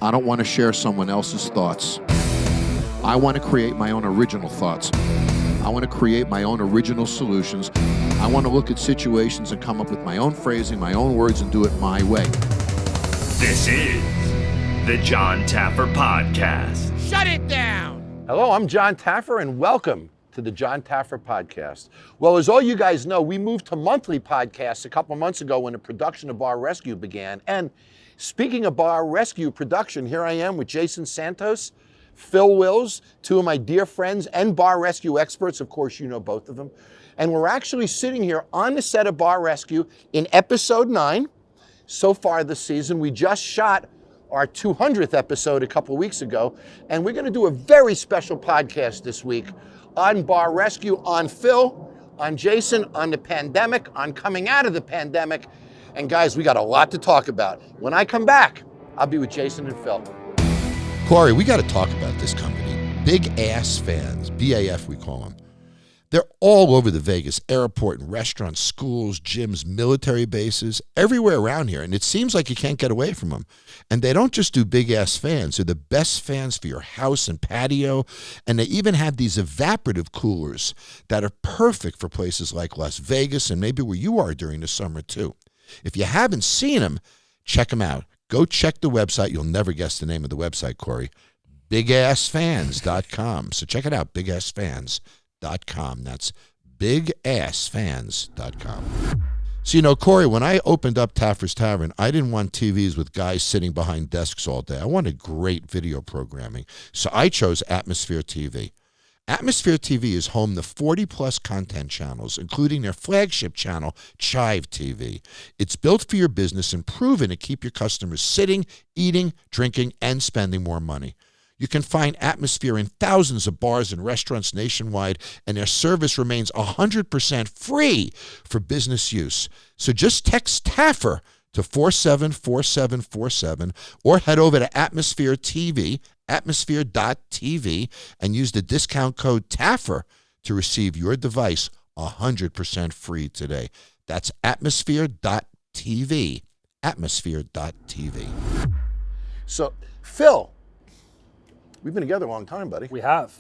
I don't want to share someone else's thoughts. I want to create my own original thoughts. I want to create my own original solutions. I want to look at situations and come up with my own phrasing, my own words, and do it my way. This is the Jon Taffer Podcast. Shut it down! Hello, I'm Jon Taffer, and welcome to the Jon Taffer Podcast. Well, as all you guys know, we moved to monthly podcasts a couple months ago when the production of Bar Rescue began. And speaking of Bar Rescue production, here I am with Jason Santos, Phil Wills, two of my dear friends and Bar Rescue experts. Of course, you know both of them. And we're actually sitting here on the set of Bar Rescue in episode 9. So far this season, we just shot our 200th episode a couple weeks ago, and we're gonna do a very special podcast this week on Bar Rescue, on Phil, on Jason, on the pandemic, on coming out of the pandemic. And guys, we got a lot to talk about. When I come back, I'll be with Jason and Phil. Corey, we got to talk about this company. Big Ass Fans, BAF we call them. They're all over the Vegas airport and restaurants, schools, gyms, military bases, everywhere around here. And it seems like you can't get away from them. And they don't just do Big Ass Fans. They're the best fans for your house and patio. And they even have these evaporative coolers that are perfect for places like Las Vegas and maybe where you are during the summer too. If you haven't seen them, check them out. Go check the website. You'll never guess the name of the website, Corey. BigAssFans.com. So check it out, BigAssFans.com. That's BigAssFans.com. So, you know, Corey, when I opened up Taffer's Tavern, I didn't want TVs with guys sitting behind desks all day. I wanted great video programming. So I chose Atmosphere TV. Atmosphere TV is home to 40-plus content channels, including their flagship channel, Chive TV. It's built for your business and proven to keep your customers sitting, eating, drinking, and spending more money. You can find Atmosphere in thousands of bars and restaurants nationwide, and their service remains 100% free for business use. So just text Taffer to 474747 or head over to Atmosphere TV, atmosphere.tv, and use the discount code TAFFER to receive your device 100% free today. That's atmosphere.tv, atmosphere.tv. So, Phil, we've been together a long time, buddy. We have,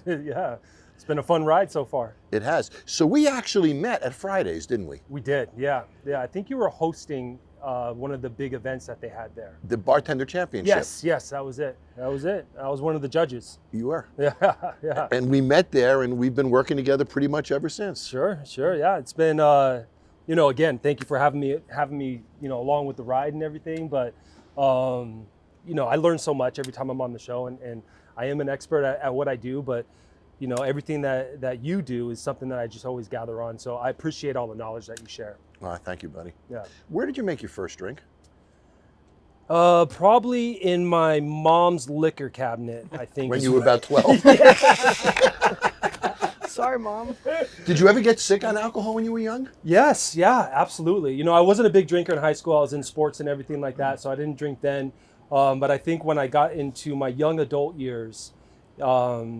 yeah. It's been a fun ride so far. It has. So we actually met at Fridays, didn't we? We did, yeah. I think you were hosting one of the big events that they had there. The Bartender Championship. Yes, that was it. I was one of the judges. You were. Yeah. And we met there, and we've been working together pretty much ever since. Sure, yeah. It's been, again, thank you for having me, along with the ride and everything. But, I learn so much every time I'm on the show, and I am an expert at what I do, but everything that you do is something that I just always gather on. So I appreciate all the knowledge that you share. Oh, thank you, buddy. Yeah. Where did you make your first drink? Probably in my mom's liquor cabinet, I think. When you were about 12? Sorry, Mom. Did you ever get sick on alcohol when you were young? Yes, yeah, absolutely. I wasn't a big drinker in high school. I was in sports and everything like that, so I didn't drink then. But I think when I got into my young adult years, I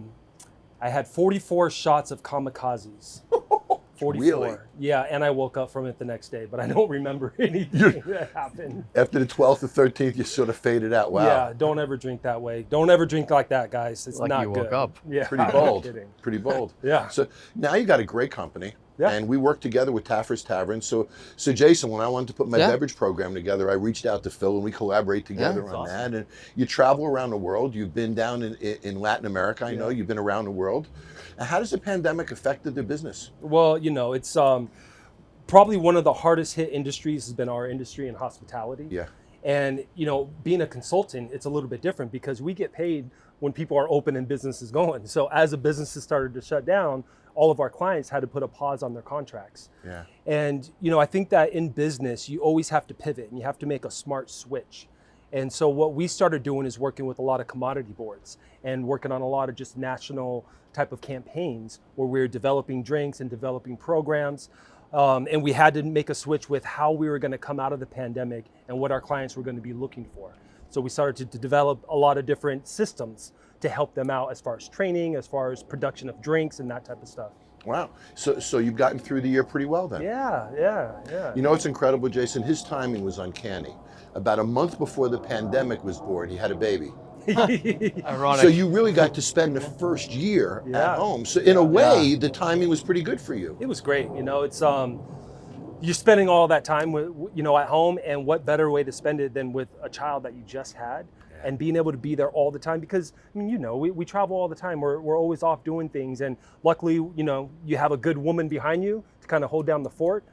had 44 shots of kamikazes. 44. Really? Yeah, and I woke up from it the next day, but I don't remember anything that happened. After the 12th or 13th, you sort of faded out. Wow. Yeah, don't ever drink that way. Don't ever drink like that, guys. It's like not you good. woke up. Yeah, Pretty bold. No kidding. Pretty bold. Yeah. So now you got a great company. Yeah. And we work together with Taffer's Tavern. So Jason, when I wanted to put my beverage program together, I reached out to Phil and we collaborate together on that. And you travel around the world. You've been down in Latin America. I know you've been around the world. And how does the pandemic affect the business? Well, it's probably one of the hardest hit industries has been our industry in hospitality. Yeah. And, being a consultant, it's a little bit different because we get paid when people are open and business is going. So as the businesses started to shut down, all of our clients had to put a pause on their contracts. Yeah. And, I think that in business, you always have to pivot and you have to make a smart switch. And so what we started doing is working with a lot of commodity boards and working on a lot of just national type of campaigns where we're developing drinks and developing programs. And we had to make a switch with how we were going to come out of the pandemic and what our clients were going to be looking for. So we started to develop a lot of different systems to help them out as far as training, as far as production of drinks and that type of stuff. Wow. So you've gotten through the year pretty well then. Yeah. You know what's incredible, Jason? His timing was uncanny. About a month before the pandemic was born, he had a baby. Ironic. So you really got to spend the first year Yeah. at home. So in a way, the timing was pretty good for you. It was great. You know, it's you're spending all that time with, you know, at home, and what better way to spend it than with a child that you just had, and being able to be there all the time. Because I mean, you know, we travel all the time. We're always off doing things, and luckily, you know, you have a good woman behind you to kind of hold down the fort.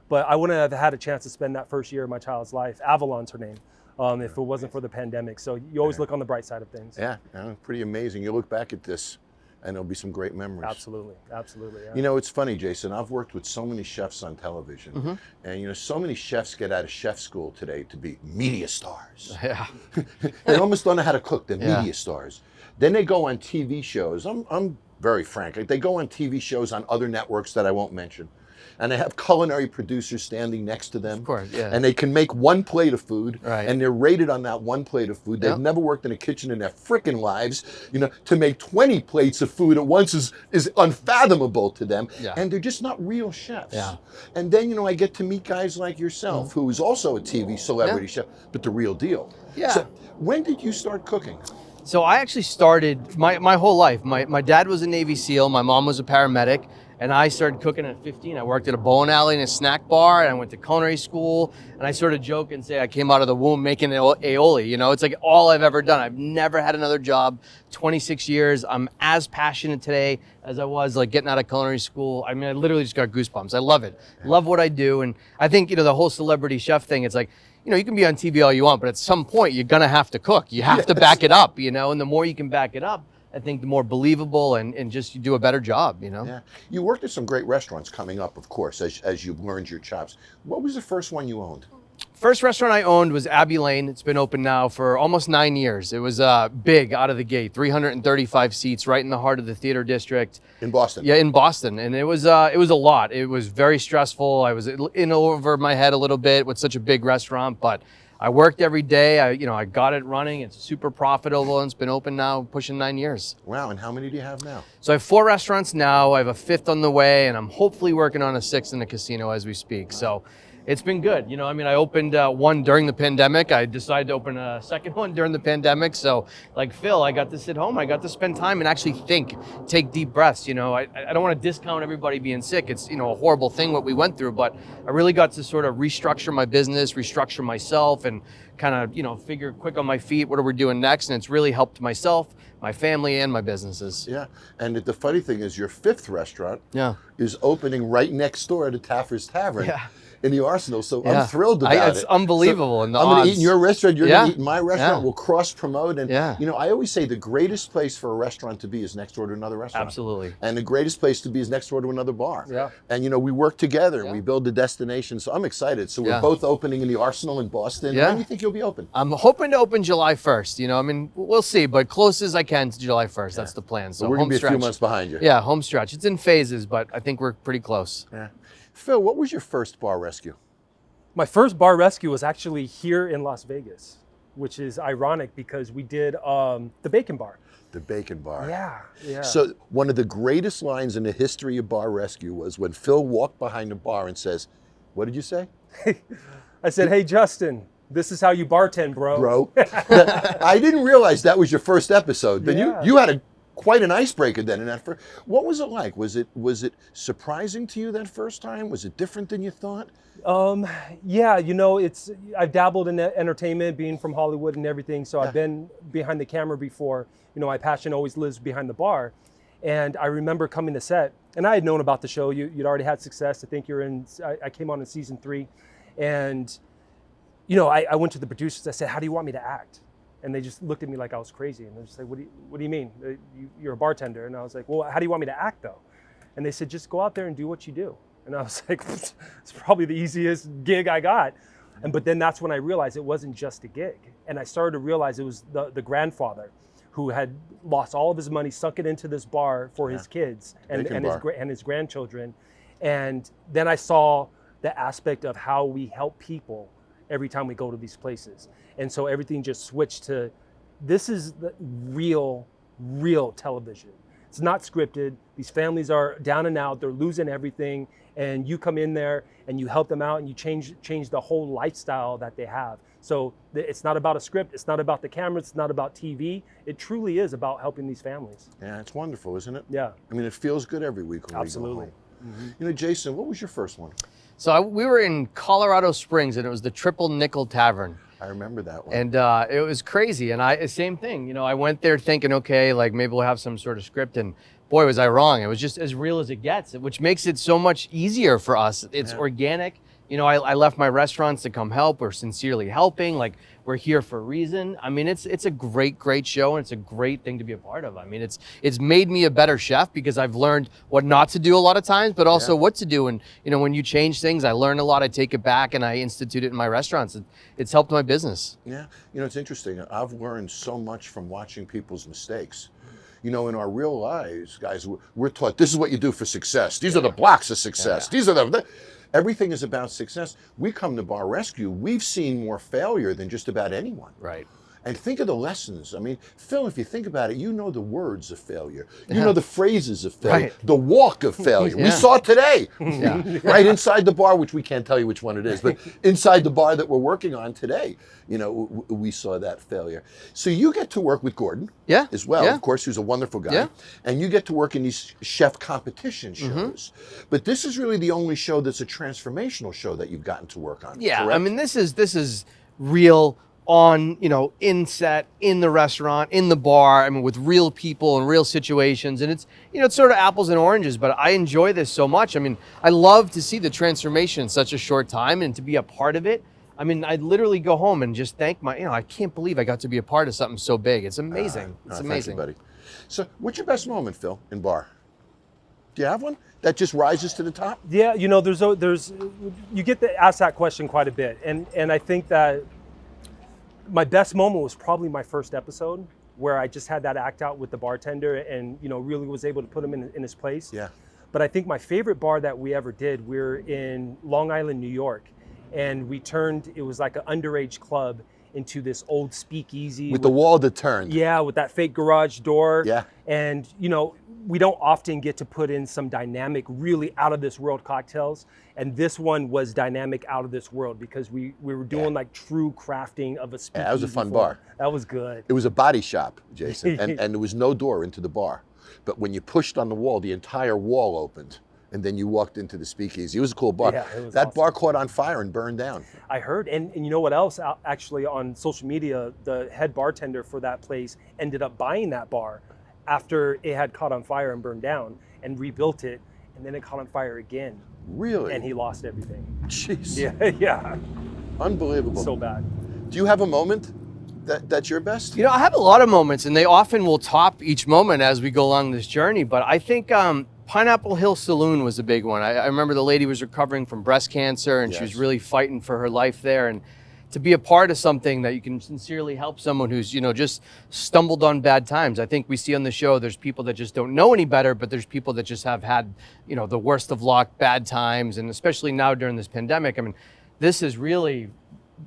But I wouldn't have had a chance to spend that first year of my child's life. Avalon's her name. If it wasn't for the pandemic. So you always look on the bright side of things. Yeah, pretty amazing. You look back at this and there'll be some great memories. Absolutely. Yeah. You know, it's funny, Jason, I've worked with so many chefs on television, and you know, so many chefs get out of chef school today to be media stars. Yeah. They almost don't know how to cook, they're media stars. Then they go on TV shows, I'm very frank, like they go on TV shows on other networks that I won't mention, and they have culinary producers standing next to them. Of course, yeah. And they can make one plate of food, Right. and they're rated on that one plate of food. They've Yep. never worked in a kitchen in their frickin' lives. You know, to make 20 plates of food at once is unfathomable to them. Yeah. And they're just not real chefs. Yeah. And then, you know, I get to meet guys like yourself, who is also a TV celebrity chef, but the real deal. Yeah. So when did you start cooking? So I actually started my whole life. My dad was a Navy SEAL. My mom was a paramedic. And I started cooking at 15. I worked at a bowling alley and a snack bar, and I went to culinary school. And I sort of joke and say I came out of the womb making aioli. You know, it's like all I've ever done. I've never had another job. 26 years. I'm as passionate today as I was like getting out of culinary school. I mean, I literally just got goosebumps. I love it. Love what I do. And I think, you know, the whole celebrity chef thing, it's like, you know, you can be on TV all you want, but at some point you're going to have to cook. You have to back it up, you know, and the more you can back it up, I think the more believable and just you do a better job, you know? Yeah. You worked at some great restaurants coming up, of course, as you've learned your chops. What was the first one you owned? First restaurant I owned was Abbey Lane. It's been open now for almost 9 years. It was big out of the gate, 335 seats right in the heart of the theater district. In Boston? Yeah, in Boston. And it was a lot. It was very stressful. I was in over my head a little bit with such a big restaurant, but I worked every day. I got it running. It's super profitable, and it's been open now pushing 9 years. Wow, and how many do you have now? So I have 4 restaurants now. I have a 5th on the way, and I'm hopefully working on a 6th in the casino as we speak. So it's been good. You know, I mean, I opened one during the pandemic. I decided to open a second one during the pandemic. So like Phil, I got to sit home. I got to spend time and actually think, take deep breaths. You know, I don't want to discount everybody being sick. It's, you know, a horrible thing what we went through, but I really got to sort of restructure my business, restructure myself, and kind of, you know, figure quick on my feet, what are we doing next? And it's really helped myself, my family, and my businesses. Yeah, and the funny thing is your 5th restaurant is opening right next door to Taffer's Tavern. Yeah. In the Arsenal, so I'm thrilled about it. It's unbelievable. So and the I'm going to eat odds. in your restaurant, you're going to eat in my restaurant, Yeah. we'll cross-promote. And, Yeah. you know, I always say the greatest place for a restaurant to be is next door to another restaurant. Absolutely. And the greatest place to be is next door to another bar. Yeah. And, you know, we work together and we build the destination, so I'm excited. So we're Yeah. both opening in the Arsenal in Boston. Yeah. When do you think you'll be open? I'm hoping to open July 1st. You know, I mean, we'll see, but close as I can to July 1st. That's the plan. So we're going home to be a few stretch. months behind you. Yeah, home stretch. It's in phases, but I think we're pretty close. Yeah. Phil, what was your first bar rescue? My first bar rescue was actually here in Las Vegas, which is ironic because we did the Bacon Bar. The Bacon Bar. Yeah. So one of the greatest lines in the history of bar rescue was when Phil walked behind the bar and says, what did you say? I said, hey, Justin, this is how you bartend, bro. Bro. I didn't realize that was your first episode. Then Yeah. you had quite an icebreaker then in that first. What was it like? Was it surprising to you that first time? Was it different than you thought? Yeah, you know, I've dabbled in entertainment, being from Hollywood and everything, so I've been behind the camera before. You know, my passion always lives behind the bar. And I remember coming to set, and I had known about the show. You'd already had success. I think I came on in season 3. And, you know, I went to the producers. I said, how do you want me to act? And they just looked at me like I was crazy. And they're just like, what do you mean? You're a bartender. And I was like, well, how do you want me to act, though? And they said, just go out there and do what you do. And I was like, it's probably the easiest gig I got. But then that's when I realized it wasn't just a gig. And I started to realize it was the grandfather who had lost all of his money, sunk it into this bar for his kids and his grandchildren. And then I saw the aspect of how we help people every time we go to these places. And so everything just switched to, this is the real television. It's not scripted. These families are down and out. They're losing everything. And you come in there and you help them out and you change the whole lifestyle that they have. So it's not about a script. It's not about the camera. It's not about TV. It truly is about helping these families. Yeah, it's wonderful, isn't it? Yeah. I mean, it feels good every week when Absolutely. we go home. You know, Jason, what was your first one? So we were in Colorado Springs, and it was the Triple Nickel Tavern. I remember that one. And it was crazy. And same thing, you know, I went there thinking, okay, like maybe we'll have some sort of script, and boy, was I wrong. It was just as real as it gets, which makes it so much easier for us. It's organic. You know, I left my restaurants to come help. We're sincerely helping. Like, we're here for a reason. I mean, it's a great show, and it's a great thing to be a part of. I mean, it's made me a better chef because I've learned what not to do a lot of times, but also what to do. And, you know, when you change things, I learn a lot. I take it back and I institute it in my restaurants. It's helped my business. Yeah, you know, it's interesting. I've learned so much from watching people's mistakes. You know, in our real lives, guys, we're taught this is what you do for success. These are the blocks of success. These are everything is about success. We come to Bar Rescue, we've seen more failure than just about anyone. Right. And think of the lessons. I mean, Phil, if you think about it, you know the words of failure. You know the phrases of failure, the walk of failure. We saw it today, right inside the bar, which we can't tell you which one it is, but inside the bar that we're working on today, you know, we saw that failure. So you get to work with Gordon as well, of course, who's a wonderful guy. And you get to work in these chef competition shows. But this is really the only show that's a transformational show that you've gotten to work on. Yeah, correct? I mean, this is real on, you know, in set, in the restaurant, in the bar, I mean, with real people and real situations. And it's, you know, it's sort of apples and oranges, but I enjoy this so much. I mean, I love to see the transformation in such a short time and to be a part of it. I mean, I literally go home and just thank I can't believe I got to be a part of something so big. It's amazing. It's amazing. Thank you, buddy. So what's your best moment, Phil, in bar? Do you have one that just rises to the top? Yeah, you know, there's you get asked that question quite a bit. And I think that my best moment was probably my first episode, where I just had that act out with the bartender and, you know, really was able to put him in his place. Yeah. But I think my favorite bar that we ever did, we're in Long Island, New York, and it was like an underage club into this old speakeasy. With the wall that turned. Yeah, with that fake garage door. Yeah. And, you know, we don't often get to put in some dynamic, really out of this world cocktails. And this one was dynamic out of this world because we were doing like true crafting of a speakeasy. Yeah, that was a fun bar. That was good. It was a body shop, Jason, and there was no door into the bar. But when you pushed on the wall, the entire wall opened. And then you walked into the speakeasy. It was a cool bar. Yeah, it was that awesome. bar caught on fire and burned down. I heard, and you know what else? Actually, on social media, the head bartender for that place ended up buying that bar after it had caught on fire and burned down, and rebuilt it, and then it caught on fire again. Really? And he lost everything. Jeez. Yeah. Unbelievable. So bad. Do you have a moment that's your best? You know, I have a lot of moments, and they often will top each moment as we go along this journey. But I think Pineapple Hill Saloon was a big one. I remember the lady was recovering from breast cancer, and she was really fighting for her life there. And to be a part of something that you can sincerely help someone who's, you know, just stumbled on bad times. I think we see on the show, there's people that just don't know any better, but there's people that just have had, you know, the worst of luck, bad times. And especially now during this pandemic, I mean, this is really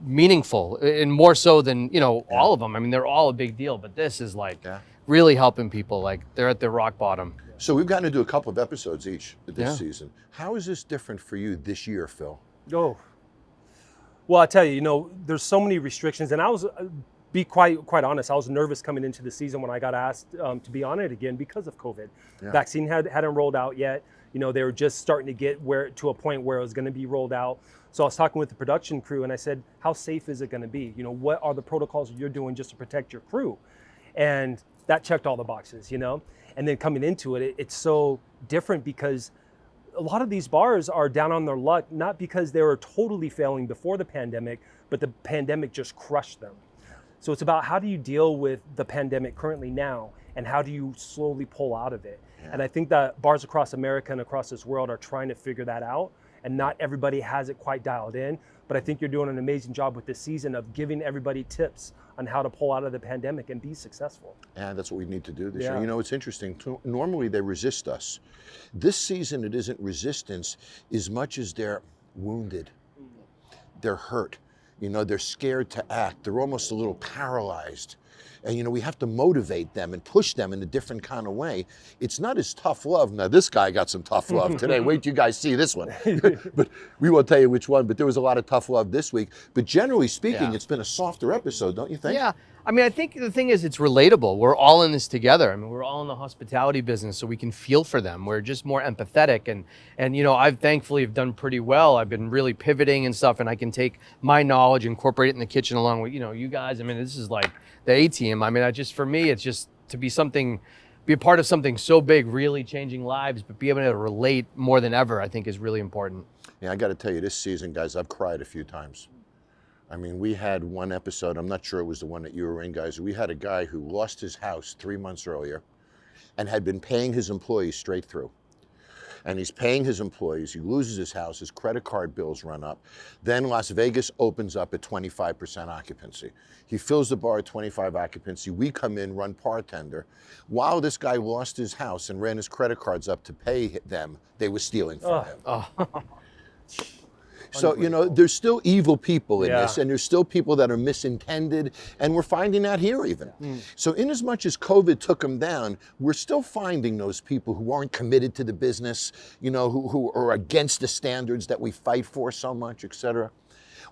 meaningful and more so than, you know, all of them. I mean, they're all a big deal, but this is like really helping people. Like they're at their rock bottom. So we've gotten to do a couple of episodes each this season. How is this different for you this year, Phil? Oh, well, I tell you, you know, there's so many restrictions, and I was, be quite honest, I was nervous coming into the season when I got asked to be on it again because of COVID. Vaccine hadn't rolled out yet. You know, they were just starting to get to a point where it was going to be rolled out. So I was talking with the production crew, and I said, how safe is it going to be? You know, what are the protocols you're doing just to protect your crew? And that checked all the boxes, you know? And then coming into it, it's so different because a lot of these bars are down on their luck, not because they were totally failing before the pandemic, but the pandemic just crushed them. So it's about how do you deal with the pandemic currently now, and how do you slowly pull out of it? And I think that bars across America and across this world are trying to figure that out, and not everybody has it quite dialed in. But I think you're doing an amazing job with this season of giving everybody tips on how to pull out of the pandemic and be successful. And that's what we need to do this year. You know, it's interesting. Normally they resist us. This season, it isn't resistance as much as they're wounded. They're hurt. You know, they're scared to act. They're almost a little paralyzed. And, you know, we have to motivate them and push them in a different kind of way. It's not as tough love. Now, this guy got some tough love today. Wait till you guys see this one. But we won't tell you which one, but there was a lot of tough love this week. But generally speaking, it's been a softer episode, don't you think? Yeah. I mean, I think the thing is it's relatable. We're all in this together. I mean, we're all in the hospitality business, so we can feel for them. We're just more empathetic. And you know, I've thankfully have done pretty well. I've been really pivoting and stuff, and I can take my knowledge, incorporate it in the kitchen along with, you know, you guys. I mean, this is like the A-team. I mean, for me, it's just to be a part of something so big, really changing lives, but be able to relate more than ever, I think is really important. Yeah, I got to tell you, this season, guys, I've cried a few times. I mean, we had one episode, I'm not sure it was the one that you were in, guys. We had a guy who lost his house 3 months earlier and had been paying his employees straight through. And he's paying his employees, he loses his house, his credit card bills run up. Then Las Vegas opens up at 25% occupancy. He fills the bar at 25 occupancy. We come in, run bartender. While this guy lost his house and ran his credit cards up to pay them, they were stealing from him. So, you know, there's still evil people in this, and there's still people that are misintended, and we're finding that here even. So in as much as COVID took them down, we're still finding those people who aren't committed to the business, you know, who are against the standards that we fight for so much, et cetera.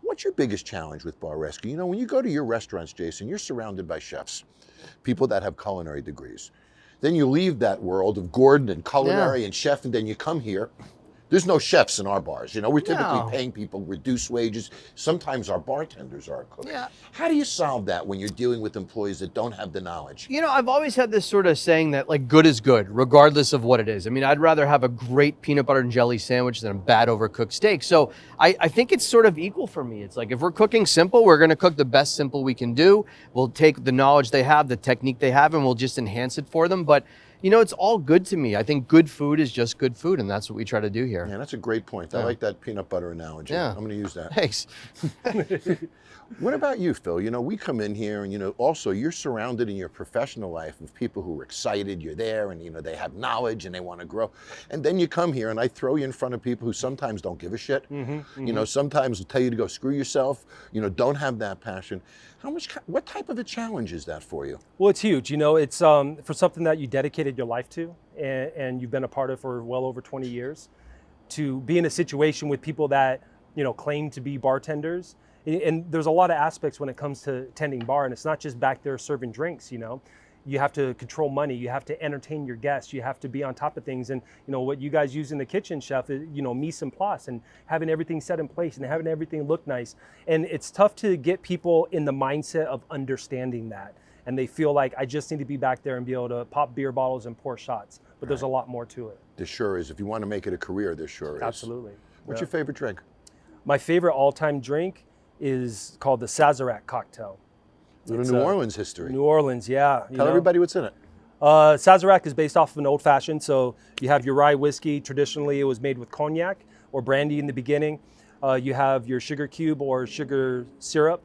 What's your biggest challenge with Bar Rescue? You know, when you go to your restaurants, Jason, you're surrounded by chefs, people that have culinary degrees. Then you leave that world of Gordon and culinary and chef, and then you come here. There's no chefs in our bars. You know, we're typically paying people reduced wages. Sometimes our bartenders are cooking. Yeah. How do you solve that when you're dealing with employees that don't have the knowledge? You know, I've always had this sort of saying that like good is good, regardless of what it is. I mean, I'd rather have a great peanut butter and jelly sandwich than a bad overcooked steak. So I think it's sort of equal for me. It's like if we're cooking simple, we're going to cook the best simple we can do. We'll take the knowledge they have, the technique they have, and we'll just enhance it for them. But you know, it's all good to me. I think good food is just good food, and that's what we try to do here. Yeah, that's a great point. I like that peanut butter analogy. Yeah. I'm going to use that. Thanks. What about you, Phil? You know, we come in here and, you know, also you're surrounded in your professional life of people who are excited, you're there, and, you know, they have knowledge and they want to grow. And then you come here and I throw you in front of people who sometimes don't give a shit. You know, sometimes will tell you to go screw yourself, you know, don't have that passion. What type of a challenge is that for you? Well, it's huge. You know, it's for something that you dedicated your life to and you've been a part of for well over 20 years, to be in a situation with people that, you know, claim to be bartenders. And there's a lot of aspects when it comes to tending bar, and it's not just back there serving drinks, you know. You have to control money, you have to entertain your guests, you have to be on top of things. And, you know, what you guys use in the kitchen, chef, is, you know, mise en place and having everything set in place and having everything look nice. And it's tough to get people in the mindset of understanding that. And they feel like I just need to be back there and be able to pop beer bottles and pour shots. But there's a lot more to it. There sure is. If you want to make it a career, there sure is. Absolutely. What's your favorite drink? My favorite all-time drink is called the Sazerac cocktail. Little New Orleans history. New Orleans, yeah. Tell everybody what's in it. Sazerac is based off of an old-fashioned, so you have your rye whiskey. Traditionally, it was made with cognac or brandy in the beginning. You have your sugar cube or sugar syrup,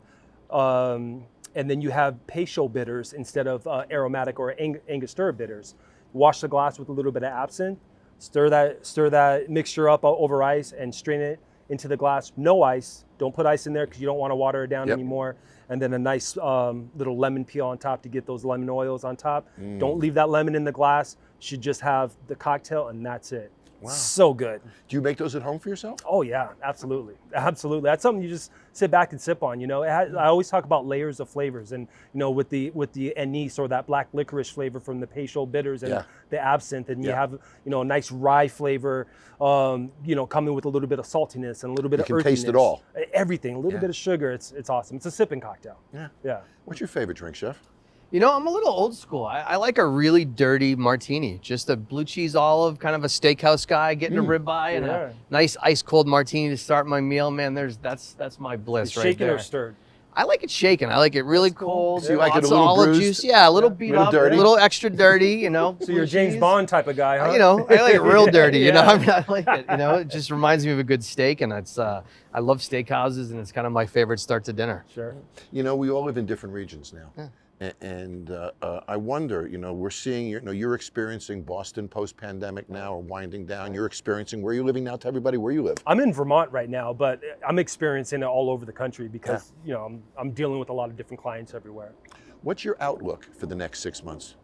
and then you have Peychaud bitters instead of aromatic or Angostura bitters. Wash the glass with a little bit of absinthe, stir that mixture up over ice, and strain it into the glass. No ice. Don't put ice in there because you don't want to water it down anymore. And then a nice little lemon peel on top to get those lemon oils on top. Don't leave that lemon in the glass. Should just have the cocktail and that's it. Wow. So good. Do you make those at home for yourself? Oh yeah, absolutely. Absolutely. That's something you just sit back and sip on, you know. I always talk about layers of flavors, and you know, with the anise or that black licorice flavor from the Peychaud bitters and the absinthe, and you have, you know, a nice rye flavor, you know, coming with a little bit of saltiness and a little bit of earthiness. You can taste it all. Everything, a little bit of sugar. It's awesome. It's a sipping cocktail. Yeah. Yeah. What's your favorite drink, chef? You know, I'm a little old school. I like a really dirty martini, just a blue cheese olive, kind of a steakhouse guy, getting a ribeye and a nice ice cold martini to start my meal. Man, that's my bliss right there. Shaken or stirred? I like it shaken. I like it really cold. So you like it a lots of little olive bruised? juice. Yeah, a little beat Little up, dirty? a little extra dirty, you know. So you're a blue James cheese. Bond type of guy, huh? You know, I like it real dirty, you know. I mean, I like it, you know. It just reminds me of a good steak, and it's I love steakhouses, and it's kind of my favorite start to dinner. Sure. You know, we all live in different regions now. And I wonder, you know, we're seeing, you know, you're experiencing Boston post-pandemic now, or winding down. You're experiencing, where are you living now? Tell everybody where you live. I'm in Vermont right now, but I'm experiencing it all over the country because, you know, I'm dealing with a lot of different clients everywhere. What's your outlook for the next 6 months?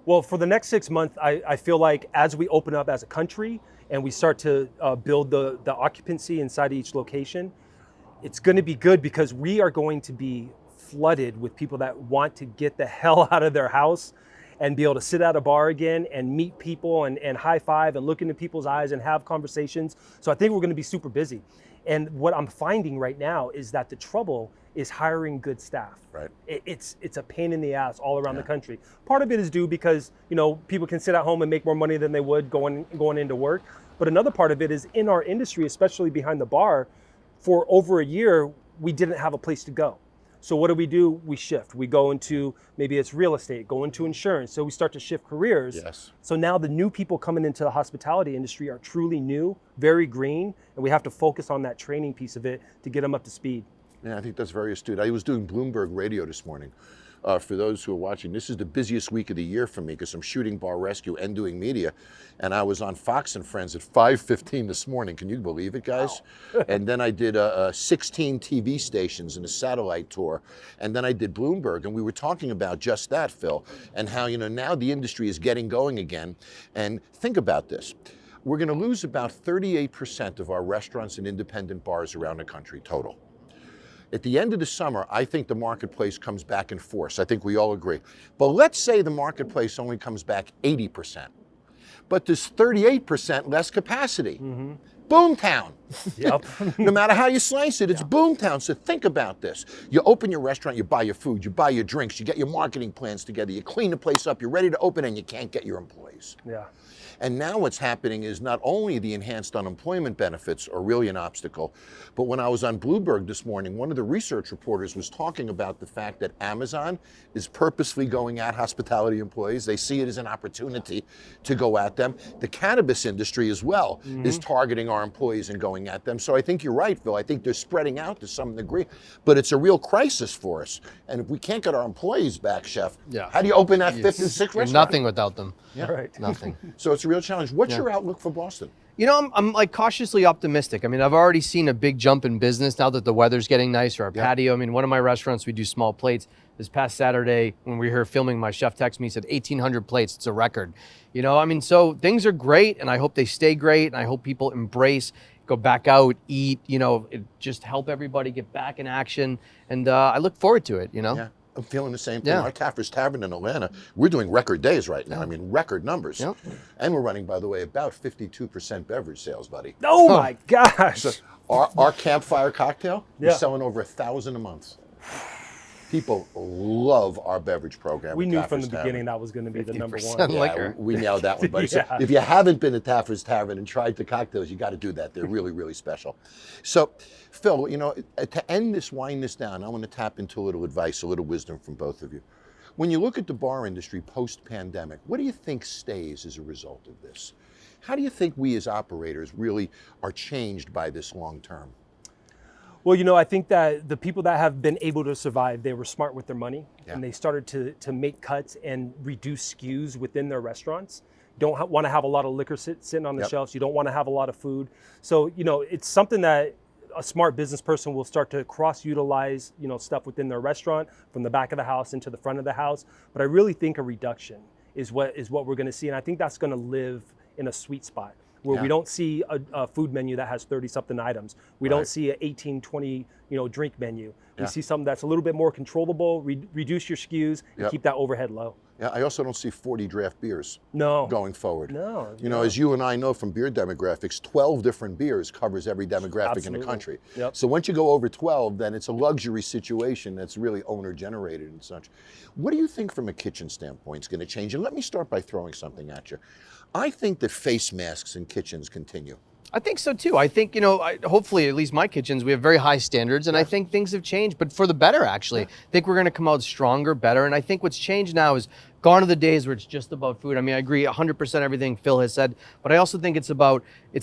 Well, for the next 6 months, I feel like as we open up as a country and we start to build the occupancy inside each location, it's going to be good because we are going to be flooded with people that want to get the hell out of their house and be able to sit at a bar again and meet people and high five and look into people's eyes and have conversations. So I think we're going to be super busy. And what I'm finding right now is that the trouble is hiring good staff. Right. It's a pain in the ass all around the country. Part of it is due because, people can sit at home and make more money than they would going into work. But another part of it is in our industry, especially behind the bar, for over a year, we didn't have a place to go. So what do? We shift. We go into, maybe it's real estate, go into insurance. So we start to shift careers. Yes. So now the new people coming into the hospitality industry are truly new, very green, and we have to focus on that training piece of it to get them up to speed. Yeah, I think that's very astute. I was doing Bloomberg Radio this morning. For those who are watching, this is the busiest week of the year for me because I'm shooting bar rescue and doing media. And I was on Fox and Friends at 5:15 this morning. Can you believe it, guys? Wow. And then I did 16 TV stations in a satellite tour. And then I did Bloomberg. And we were talking about just that, Phil, and how, now the industry is getting going again. And think about this. We're going to lose about 38% of our restaurants and independent bars around the country total. At the end of the summer, I think the marketplace comes back in force. I think we all agree. But let's say the marketplace only comes back 80%. But there's 38% less capacity. Mm-hmm. Boomtown. Yep. No matter how you slice it, it's boomtown. So think about this. You open your restaurant, you buy your food, you buy your drinks, you get your marketing plans together, you clean the place up, you're ready to open, and you can't get your employees. Yeah. And now what's happening is not only the enhanced unemployment benefits are really an obstacle, but when I was on Bloomberg this morning, one of the research reporters was talking about the fact that Amazon is purposely going at hospitality employees. They see it as an opportunity to go at them. The cannabis industry as well is targeting our employees and going at them. So I think you're right, Phil. I think they're spreading out to some degree, but it's a real crisis for us. And if we can't get our employees back, Chef, how do you open that fifth and sixth restaurant? Nothing without them. Yeah. Right. Nothing. So it's a real challenge. What's your outlook for Boston? I'm like cautiously optimistic. I mean, I've already seen a big jump in business now that the weather's getting nicer. Our patio, I mean, one of my restaurants, we do small plates. This past Saturday, when we were here filming, my chef texted me, he said 1,800 plates. It's a record. So things are great, and I hope they stay great, and I hope people embrace, go back out, eat, just help everybody get back in action. And I look forward to it, Yeah. I'm feeling the same thing. Yeah. Our Taffer's Tavern in Atlanta, we're doing record days right now. I mean, record numbers. Yep. And we're running, by the way, about 52% beverage sales, buddy. Oh my gosh. So our campfire cocktail, we're selling over 1,000 a month. People love our beverage program. We knew Taffer's from the Tavern. beginning that was going to be the number one. Yeah, liquor. We nailed that one, buddy. So if you haven't been to Taffer's Tavern and tried the cocktails, you got to do that. They're really, really special. So, Phil, to end this, wind this down, I want to tap into a little advice, a little wisdom from both of you. When you look at the bar industry post-pandemic, what do you think stays as a result of this? How do you think we as operators really are changed by this long term? Well, I think that the people that have been able to survive, they were smart with their money and they started to make cuts and reduce SKUs within their restaurants. Don't want to have a lot of liquor sitting on the shelves. You don't want to have a lot of food. So, it's something that a smart business person will start to cross-utilize, stuff within their restaurant from the back of the house into the front of the house. But I really think a reduction is what we're going to see. And I think that's going to live in a sweet spot where we don't see a food menu that has 30-something items. We don't see an 18, 20, drink menu. We see something that's a little bit more controllable, reduce your SKUs, and keep that overhead low. Yeah, I also don't see 40 draft beers going forward. No. As you and I know from beer demographics, 12 different beers covers every demographic in the country. Yep. So once you go over 12, then it's a luxury situation that's really owner-generated and such. What do you think from a kitchen standpoint is going to change? And let me start by throwing something at you. I think that face masks in kitchens continue. I think so too. I think, hopefully, at least my kitchens, we have very high standards, and I think things have changed, but for the better, actually. I think we're going to come out stronger, better, and I think what's changed now is gone are the days where it's just about food. I mean, I agree 100% everything Phil has said, but I also think it's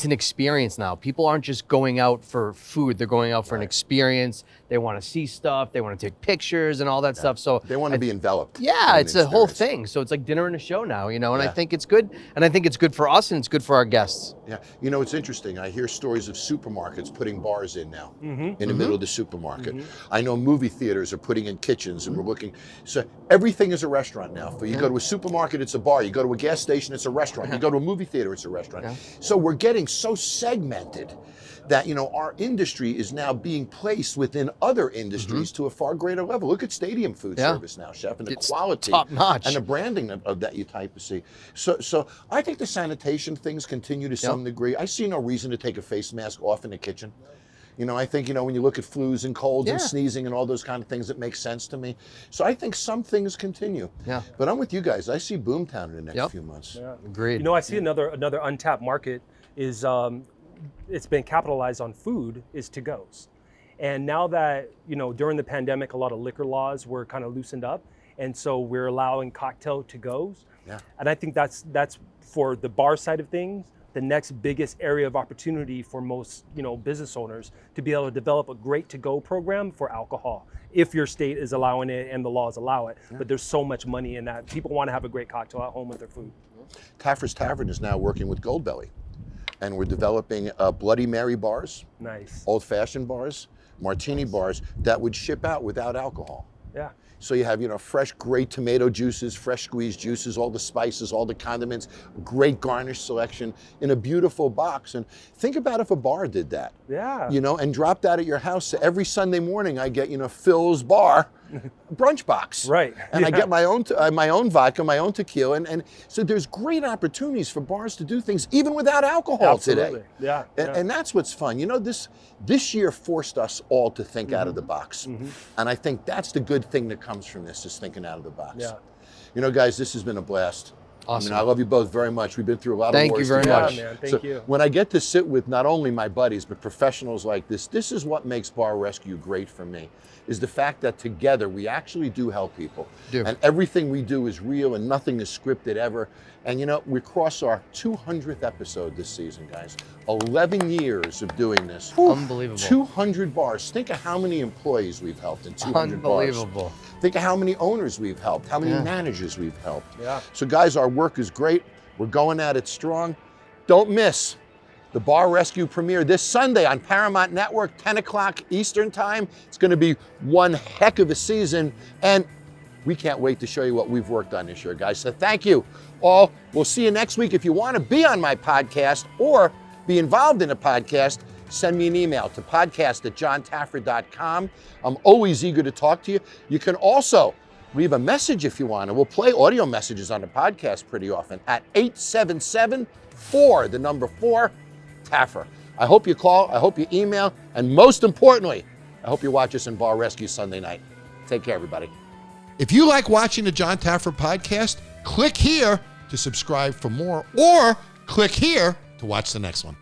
an experience now. People aren't just going out for food. They're going out for an experience. They want to see stuff. They want to take pictures and all that stuff. So They want to be enveloped. yeah, in it's the a whole experience. thing. So it's like dinner and a show now, and I Yeah. think it's good. And I think it's good for us and it's good for our guests. Yeah, it's interesting. I hear stories of supermarkets putting bars in now in the middle of the supermarket. I know movie theaters are putting in kitchens, and we're looking. So everything is a restaurant now. You go to a supermarket, it's a bar. You go to a gas station, it's a restaurant. You go to a movie theater, it's a restaurant. So we're getting so segmented that our industry is now being placed within other industries to a far greater level. Look at stadium food service now, Chef, and the It's quality top notch. and the branding of that you type of see. So I think the sanitation things continue to some degree. I see no reason to take a face mask off in the kitchen. I think, when you look at flus and colds and sneezing and all those kind of things, it makes sense to me. So I think some things continue. Yeah. But I'm with you guys. I see Boomtown in the next few months. Yeah. Agreed. I see another untapped market is it's been capitalized on food is to-goes. And now that, during the pandemic, a lot of liquor laws were kind of loosened up. And so we're allowing cocktail to-goes. Yeah. And I think that's for the bar side of things, the next biggest area of opportunity for most, business owners to be able to develop a great to-go program for alcohol, if your state is allowing it and the laws allow it. But there's so much money in that. People want to have a great cocktail at home with their food. Taffer's Tavern is now working with Goldbelly, and we're developing Bloody Mary bars, Nice. old-fashioned bars, martini bars that would ship out without alcohol. Yeah. So you have, fresh, great tomato juices, fresh squeezed juices, all the spices, all the condiments, great garnish selection in a beautiful box. And think about if a bar did that, Yeah. and dropped that at your house. So every Sunday morning I get, Phil's Bar brunch box. Right. And I get my own vodka, my own tequila. And so there's great opportunities for bars to do things even without alcohol Absolutely. today. Yeah. And that's what's fun. This year forced us all to think out of the box. And I think that's the good thing that comes from this, is thinking out of the box. Yeah. Guys, this has been a blast. Awesome. I love you both very much. We've been through a lot Thank of you wars very together. much. Yeah, man. Thank you. When I get to sit with not only my buddies, but professionals like this is what makes Bar Rescue great for me, is the fact that together we actually do help people. And everything we do is real and nothing is scripted ever. And we cross our 200th episode this season, guys. 11 years of doing this. Unbelievable. 200 bars. Think of how many employees we've helped in 200 bars. Unbelievable. Think of how many owners we've helped, how many managers we've helped. Yeah. So guys, our work is great. We're going at it strong. Don't miss the Bar Rescue premiere this Sunday on Paramount Network, 10 o'clock Eastern time. It's going to be one heck of a season, and we can't wait to show you what we've worked on this year, guys. So thank you all. We'll see you next week. If you want to be on my podcast or be involved in a podcast, send me an email to podcast@jontaffer.com. I'm always eager to talk to you. You can also leave a message if you want, and we'll play audio messages on the podcast pretty often at 877-4 I hope you call, I hope you email, and most importantly, I hope you watch us in Bar Rescue Sunday night. Take care, everybody. If you like watching the Jon Taffer Podcast, click here to subscribe for more, or click here to watch the next one.